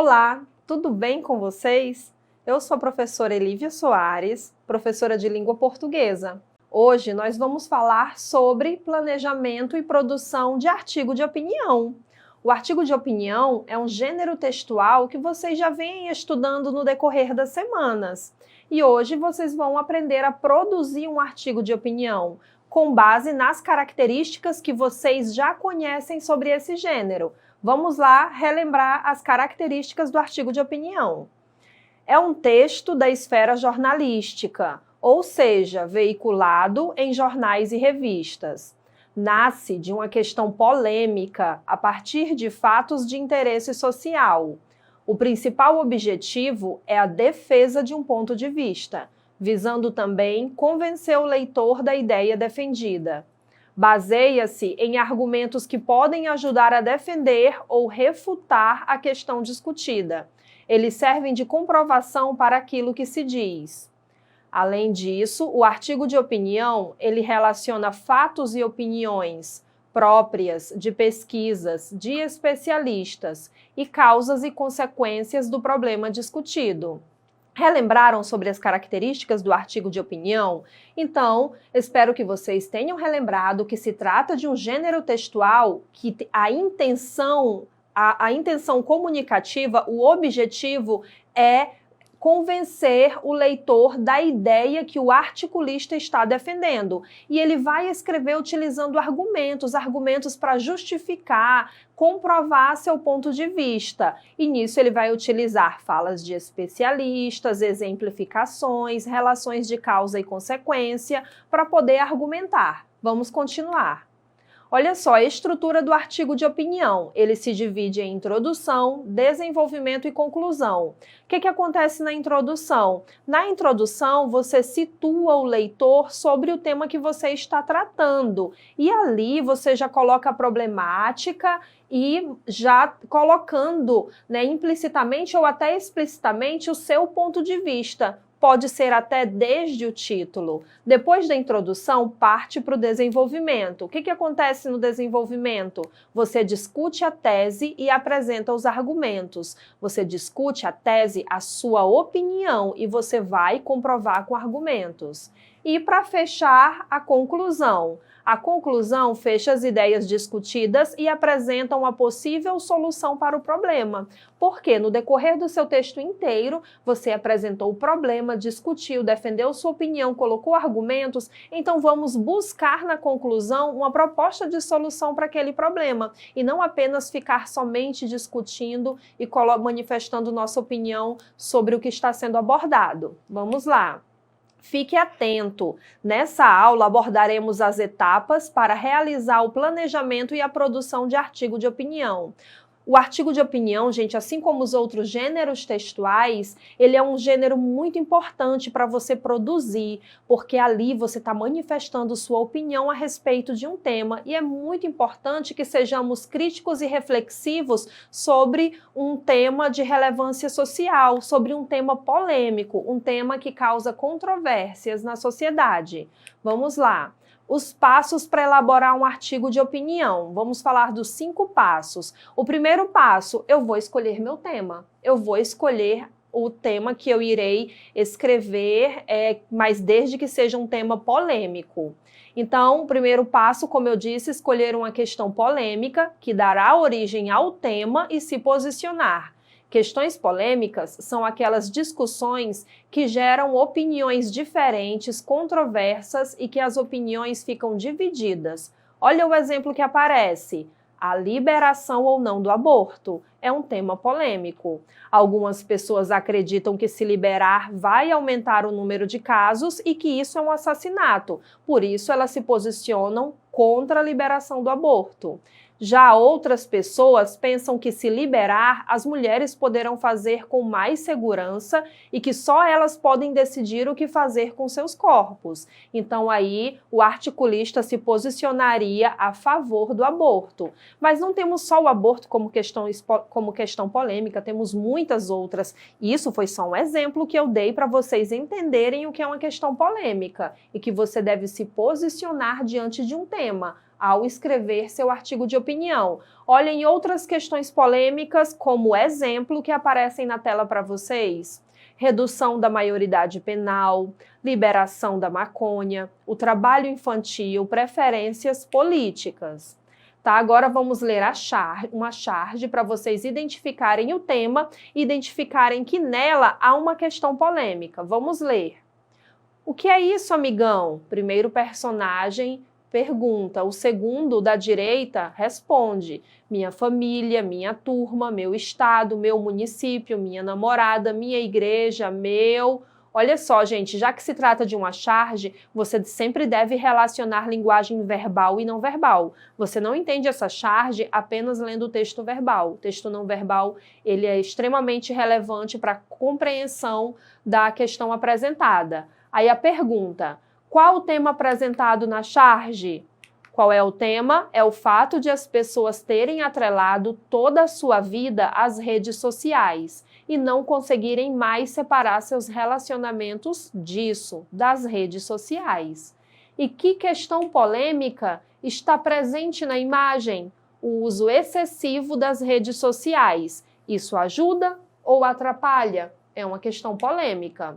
Olá, tudo bem com vocês? Eu sou a professora Elívia Soares, professora de língua portuguesa. Hoje nós vamos falar sobre planejamento e produção de artigo de opinião. O artigo de opinião é um gênero textual que vocês já vêm estudando no decorrer das semanas. E hoje vocês vão aprender a produzir um artigo de opinião com base nas características que vocês já conhecem sobre esse gênero. Vamos lá relembrar as características do artigo de opinião. É um texto da esfera jornalística, ou seja, veiculado em jornais e revistas. Nasce de uma questão polêmica a partir de fatos de interesse social. O principal objetivo é a defesa de um ponto de vista, visando também convencer o leitor da ideia defendida. Baseia-se em argumentos que podem ajudar a defender ou refutar a questão discutida. Eles servem de comprovação para aquilo que se diz. Além disso, o artigo de opinião, ele relaciona fatos e opiniões próprias de pesquisas de especialistas e causas e consequências do problema discutido. Relembraram sobre as características do artigo de opinião? Então, espero que vocês tenham relembrado que se trata de um gênero textual que a intenção comunicativa, o objetivo é convencer o leitor da ideia que o articulista está defendendo. E ele vai escrever utilizando argumentos para justificar, comprovar seu ponto de vista. E nisso ele vai utilizar falas de especialistas, exemplificações, relações de causa e consequência para poder argumentar. Vamos continuar. Olha só, a estrutura do artigo de opinião. Ele se divide em introdução, desenvolvimento e conclusão. O que acontece na introdução? Na introdução, você situa o leitor sobre o tema que você está tratando. E ali você já coloca a problemática e já colocando, implicitamente ou até explicitamente o seu ponto de vista. Pode ser até desde o título. Depois da introdução, parte para o desenvolvimento. O que acontece no desenvolvimento? Você discute a tese e apresenta os argumentos. Você discute a tese, a sua opinião, e você vai comprovar com argumentos. E para fechar, a conclusão. A conclusão fecha as ideias discutidas e apresenta uma possível solução para o problema. Porque no decorrer do seu texto inteiro, você apresentou o problema, discutiu, defendeu sua opinião, colocou argumentos, então vamos buscar na conclusão uma proposta de solução para aquele problema e não apenas ficar somente discutindo e manifestando nossa opinião sobre o que está sendo abordado. Vamos lá. Fique atento! Nessa aula abordaremos as etapas para realizar o planejamento e a produção de artigo de opinião. O artigo de opinião, gente, assim como os outros gêneros textuais, ele é um gênero muito importante para você produzir, porque ali você está manifestando sua opinião a respeito de um tema e é muito importante que sejamos críticos e reflexivos sobre um tema de relevância social, sobre um tema polêmico, um tema que causa controvérsias na sociedade. Vamos lá. Os passos para elaborar um artigo de opinião. Vamos falar dos 5 passos. O primeiro passo, eu vou escolher meu tema. Eu vou escolher o tema que eu irei escrever, mas desde que seja um tema polêmico. Então, o primeiro passo, como eu disse, escolher uma questão polêmica que dará origem ao tema e se posicionar. Questões polêmicas são aquelas discussões que geram opiniões diferentes, controversas e que as opiniões ficam divididas. Olha o exemplo que aparece. A liberação ou não do aborto é um tema polêmico. Algumas pessoas acreditam que se liberar vai aumentar o número de casos e que isso é um assassinato. Por isso, elas se posicionam contra a liberação do aborto. Já outras pessoas pensam que se liberar, as mulheres poderão fazer com mais segurança e que só elas podem decidir o que fazer com seus corpos. Então aí o articulista se posicionaria a favor do aborto. Mas não temos só o aborto como questão polêmica, temos muitas outras. Isso foi só um exemplo que eu dei para vocês entenderem o que é uma questão polêmica e que você deve se posicionar diante de um tema. ao escrever seu artigo de opinião. Olhem outras questões polêmicas como exemplo que aparecem na tela para vocês. Redução da maioridade penal, liberação da maconha, o trabalho infantil, preferências políticas. Tá, agora vamos ler uma charge para vocês identificarem o tema e identificarem que nela há uma questão polêmica. Vamos ler. O que é isso, amigão? Primeiro personagem pergunta, o segundo, da direita, responde: minha família, minha turma, meu estado, meu município, minha namorada, minha igreja, meu... Olha só, gente, já que se trata de uma charge, você sempre deve relacionar linguagem verbal e não verbal. Você não entende essa charge apenas lendo o texto verbal. O texto não verbal, ele é extremamente relevante para a compreensão da questão apresentada. Aí a pergunta: qual o tema apresentado na charge? Qual é o tema? É o fato de as pessoas terem atrelado toda a sua vida às redes sociais e não conseguirem mais separar seus relacionamentos disso, das redes sociais. E que questão polêmica está presente na imagem? O uso excessivo das redes sociais. Isso ajuda ou atrapalha? É uma questão polêmica.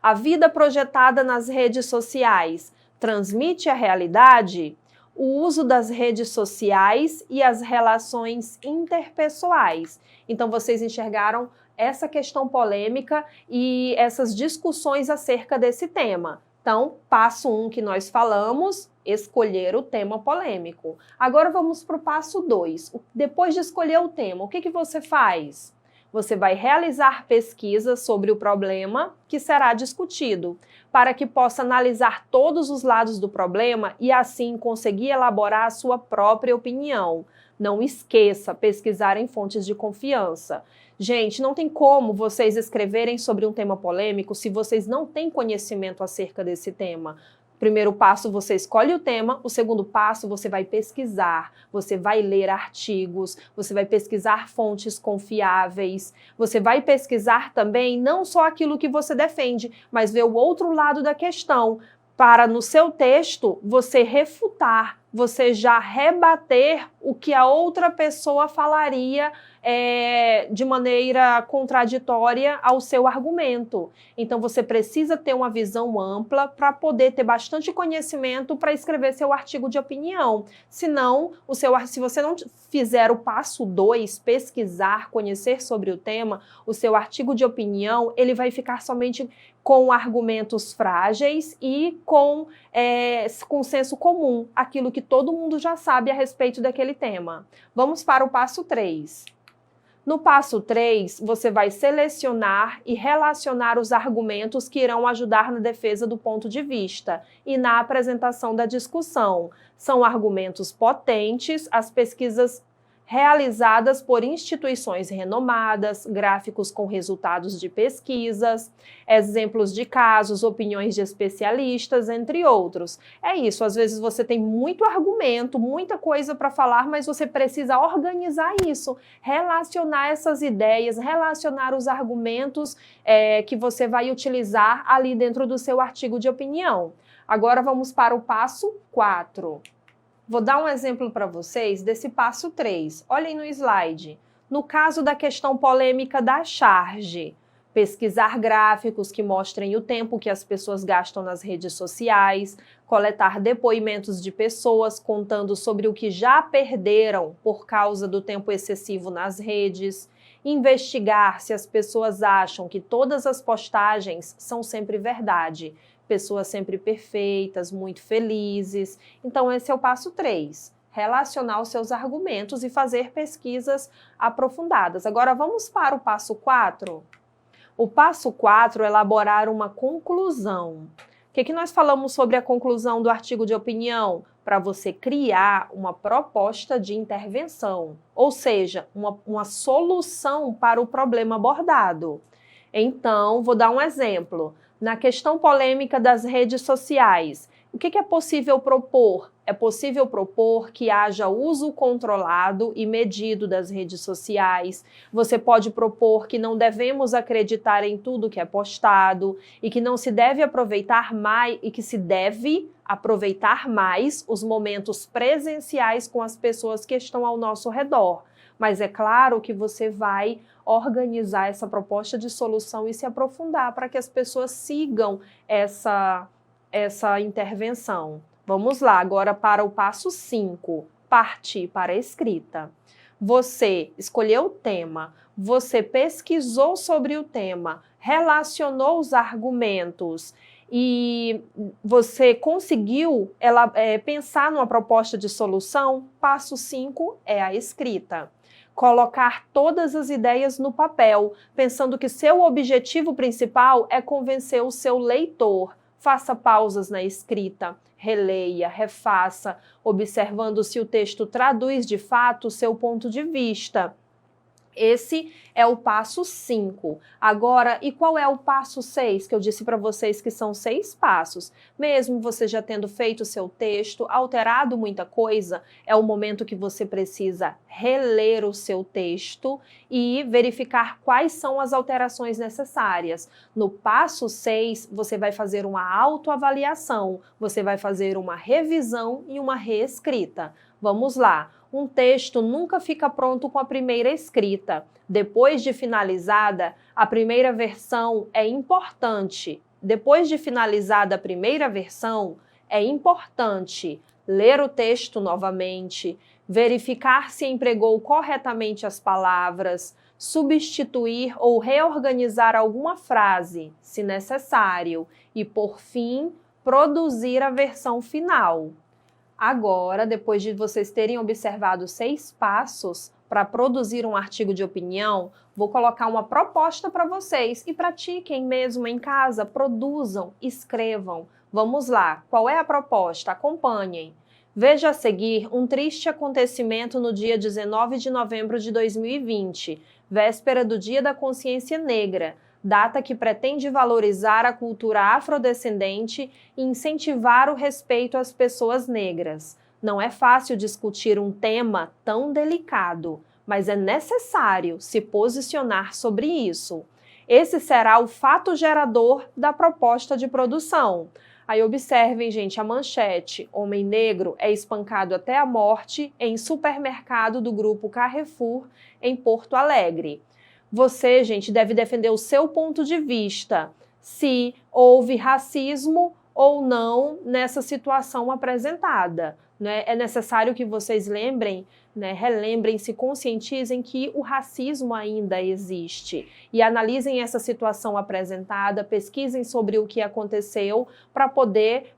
A vida projetada nas redes sociais transmite a realidade? O uso das redes sociais e as relações interpessoais. Então, vocês enxergaram essa questão polêmica e essas discussões acerca desse tema. Então, passo 1 que nós falamos, escolher o tema polêmico. Agora vamos para o passo 2. Depois de escolher o tema, o que você faz? Você vai realizar pesquisas sobre o problema que será discutido, para que possa analisar todos os lados do problema e assim conseguir elaborar a sua própria opinião. Não esqueça, pesquisar em fontes de confiança. Gente, não tem como vocês escreverem sobre um tema polêmico se vocês não têm conhecimento acerca desse tema. Primeiro passo, você escolhe o tema. O segundo passo, você vai pesquisar, você vai ler artigos, você vai pesquisar fontes confiáveis, você vai pesquisar também não só aquilo que você defende, mas ver o outro lado da questão, para no seu texto você refutar, você já rebater o que a outra pessoa falaria de maneira contraditória ao seu argumento. Então você precisa ter uma visão ampla para poder ter bastante conhecimento para escrever seu artigo de opinião. Senão, se você não fizer o passo 2, pesquisar, conhecer sobre o tema, o seu artigo de opinião ele vai ficar somente com argumentos frágeis e com senso comum, aquilo que todo mundo já sabe a respeito daquele tema. Vamos para o passo 3. No passo 3, você vai selecionar e relacionar os argumentos que irão ajudar na defesa do ponto de vista e na apresentação da discussão. São argumentos potentes, as pesquisas realizadas por instituições renomadas, gráficos com resultados de pesquisas, exemplos de casos, opiniões de especialistas, entre outros. É isso, às vezes você tem muito argumento, muita coisa para falar, mas você precisa organizar isso, relacionar essas ideias, relacionar os argumentos que você vai utilizar ali dentro do seu artigo de opinião. Agora vamos para o passo 4. Vou dar um exemplo para vocês desse passo 3. Olhem no slide. No caso da questão polêmica da charge, pesquisar gráficos que mostrem o tempo que as pessoas gastam nas redes sociais, coletar depoimentos de pessoas contando sobre o que já perderam por causa do tempo excessivo nas redes, investigar se as pessoas acham que todas as postagens são sempre verdade, pessoas sempre perfeitas, muito felizes. Então esse é o passo 3, relacionar os seus argumentos e fazer pesquisas aprofundadas. Agora vamos para o passo 4. O passo 4 é elaborar uma conclusão. O que nós falamos sobre a conclusão do artigo de opinião? Para você criar uma proposta de intervenção, ou seja, uma solução para o problema abordado. Então, vou dar um exemplo. Na questão polêmica das redes sociais, O que é possível propor? É possível propor que haja uso controlado e medido das redes sociais. Você pode propor que não devemos acreditar em tudo que é postado e que não se deve aproveitar mais e que se deve aproveitar mais os momentos presenciais com as pessoas que estão ao nosso redor. Mas é claro que você vai organizar essa proposta de solução e se aprofundar para que as pessoas sigam essa intervenção. Vamos lá, agora para o passo 5, partir para a escrita. Você escolheu o tema, você pesquisou sobre o tema, relacionou os argumentos e você conseguiu pensar numa proposta de solução. Passo 5 é a escrita. Colocar todas as ideias no papel, pensando que seu objetivo principal é convencer o seu leitor. Faça pausas na escrita, releia, refaça, observando se o texto traduz de fato o seu ponto de vista. Esse é o passo 5. Agora, e qual é o passo 6? Que eu disse para vocês que são 6 passos. Mesmo você já tendo feito o seu texto, alterado muita coisa, é o momento que você precisa reler o seu texto e verificar quais são as alterações necessárias. No passo 6, você vai fazer uma autoavaliação, você vai fazer uma revisão e uma reescrita. Vamos lá. Um texto nunca fica pronto com a primeira escrita. Depois de finalizada, a primeira versão é importante. Depois de finalizada a primeira versão, é importante ler o texto novamente, verificar se empregou corretamente as palavras, substituir ou reorganizar alguma frase, se necessário, e, por fim, produzir a versão final. Agora, depois de vocês terem observado 6 passos para produzir um artigo de opinião, vou colocar uma proposta para vocês e pratiquem mesmo em casa, produzam, escrevam. Vamos lá, qual é a proposta? Acompanhem. Veja a seguir um triste acontecimento no dia 19 de novembro de 2020, véspera do Dia da Consciência Negra, data que pretende valorizar a cultura afrodescendente e incentivar o respeito às pessoas negras. Não é fácil discutir um tema tão delicado, mas é necessário se posicionar sobre isso. Esse será o fato gerador da proposta de produção. Aí observem, gente, a manchete. Homem negro é espancado até a morte em supermercado do grupo Carrefour, em Porto Alegre. Você, gente, deve defender o seu ponto de vista, se houve racismo ou não nessa situação apresentada. Né? É necessário que vocês lembrem, né, relembrem, se conscientizem que o racismo ainda existe e analisem essa situação apresentada, pesquisem sobre o que aconteceu para poder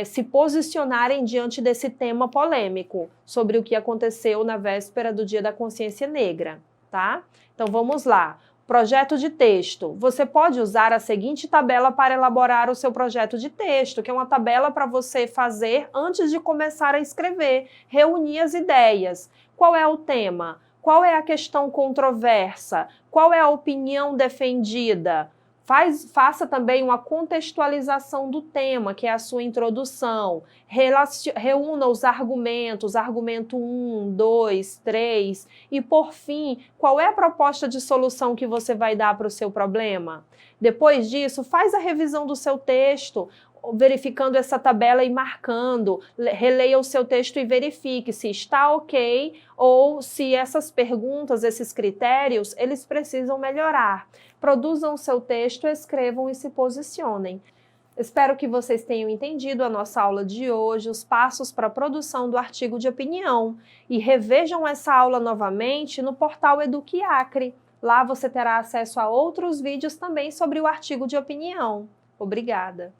se posicionarem diante desse tema polêmico, sobre o que aconteceu na véspera do Dia da Consciência Negra. Tá? Então vamos lá. Projeto de texto. Você pode usar a seguinte tabela para elaborar o seu projeto de texto, que é uma tabela para você fazer antes de começar a escrever, reunir as ideias. Qual é o tema? Qual é a questão controversa? Qual é a opinião defendida? Faça também uma contextualização do tema, que é a sua introdução. Reúna os argumentos, argumento 1, 2, 3. E, por fim, qual é a proposta de solução que você vai dar para o seu problema? Depois disso, faz a revisão do seu texto, verificando essa tabela e marcando. Releia o seu texto e verifique se está ok ou se essas perguntas, esses critérios, eles precisam melhorar. Produzam o seu texto, escrevam e se posicionem. Espero que vocês tenham entendido a nossa aula de hoje, os passos para a produção do artigo de opinião. E revejam essa aula novamente no portal Eduquiacre. Lá você terá acesso a outros vídeos também sobre o artigo de opinião. Obrigada!